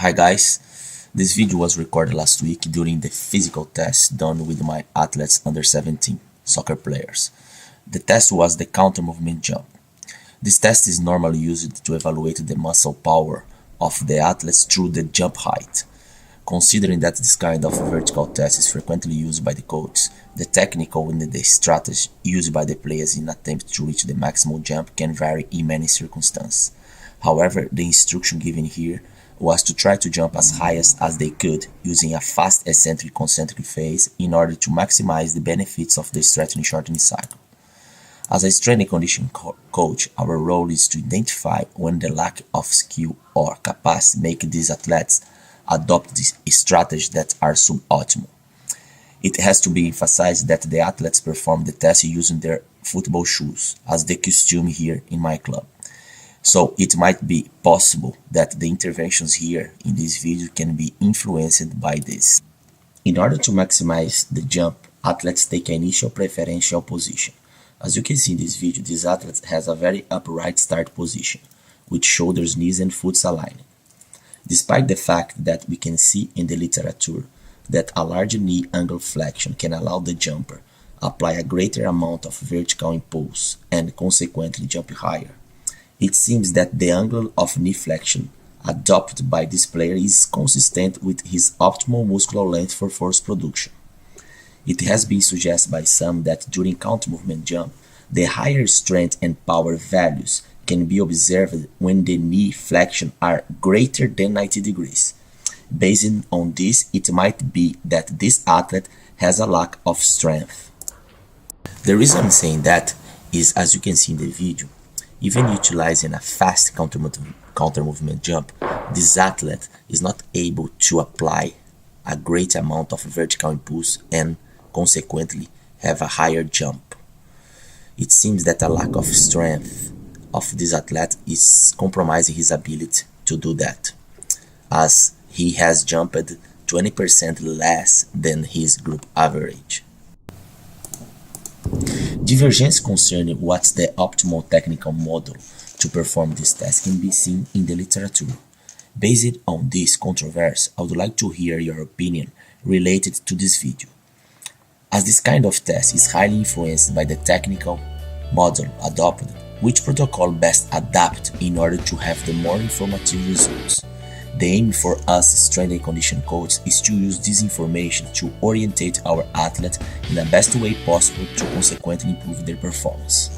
Hi guys, this video was recorded last week during the physical test done with my athletes under 17 soccer players. The test was the counter movement jump. This test is normally used to evaluate the muscle power of the athletes through the jump height. Considering that this kind of vertical test is frequently used by the coaches, the technical and the strategy used by the players in attempt to reach the maximum jump can vary in many circumstances. However, the instruction given here was to try to jump as high as they could using a fast eccentric concentric phase in order to maximize the benefits of the strengthening shortening cycle. As a strength and conditioning coach, our role is to identify when the lack of skill or capacity make these athletes adopt these strategies that are suboptimal. It has to be emphasized that the athletes perform the test using their football shoes, as the costume here in my club. So it might be possible that the interventions here in this video can be influenced by this. In order to maximize the jump, athletes take an initial preferential position. As you can see in this video, this athlete has a very upright start position, with shoulders, knees and foot aligned. Despite the fact that we can see in the literature that a larger knee angle flexion can allow the jumper apply a greater amount of vertical impulse and consequently jump higher, it seems that the angle of knee flexion adopted by this player is consistent with his optimal muscular length for force production. It has been suggested by some that during counter movement jump, the higher strength and power values can be observed when the knee flexion are greater than 90 degrees. Based on this, it might be that this athlete has a lack of strength. The reason I'm saying that is, as you can see in the video, even utilizing a fast counter movement jump, this athlete is not able to apply a great amount of vertical impulse and consequently have a higher jump. It seems that a lack of strength of this athlete is compromising his ability to do that, as he has jumped 20% less than his group average. Divergence concerning what's the optimal technical model to perform this test can be seen in the literature. Based on this controversy, I would like to hear your opinion related to this video. As this kind of test is highly influenced by the technical model adopted, which protocol best adapt in order to have the more informative results? The aim for us strength and conditioning coaches is to use this information to orientate our athletes in the best way possible to consequently improve their performance.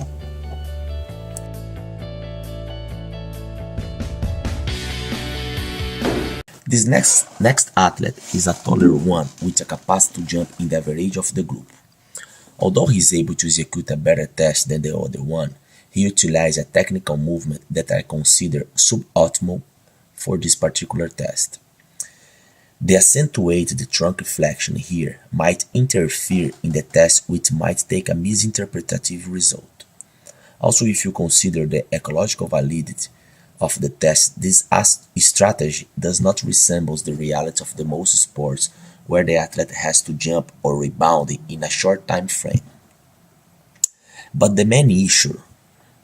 This next athlete is a taller one with a capacity to jump in the average of the group. Although he is able to execute a better test than the other one, he utilized a technical movement that I consider suboptimal for this particular test. The accentuated trunk flexion here might interfere in the test, which might take a misinterpretative result. Also, if you consider the ecological validity of the test, this strategy does not resemble the reality of the most sports where the athlete has to jump or rebound in a short time frame. But the main issue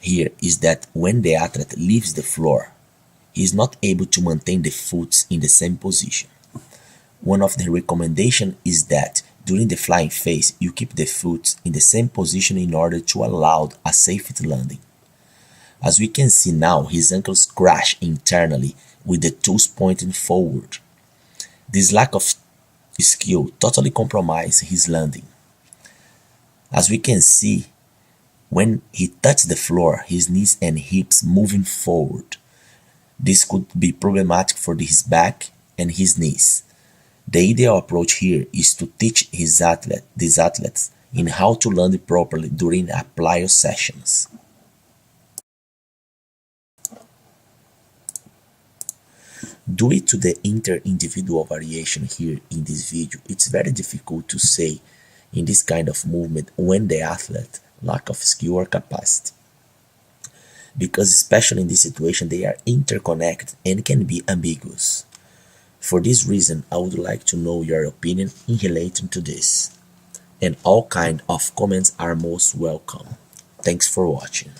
here is that when the athlete leaves the floor, he is not able to maintain the foot in the same position. One of the recommendations is that during the flying phase, you keep the foot in the same position in order to allow a safe landing. As we can see now, his ankles crash internally with the toes pointing forward. This lack of skill totally compromises his landing. As we can see, when he touches the floor, his knees and hips moving forward. This could be problematic for his back and his knees. The ideal approach here is to teach these athletes in how to land properly during plyo sessions. Due to the inter-individual variation here in this video, it's very difficult to say in this kind of movement when the athlete lack of skill or capacity, because especially in this situation they are interconnected and can be ambiguous. For this reason, I would like to know your opinion in relating to this, and all kind of comments are most welcome. Thanks for watching.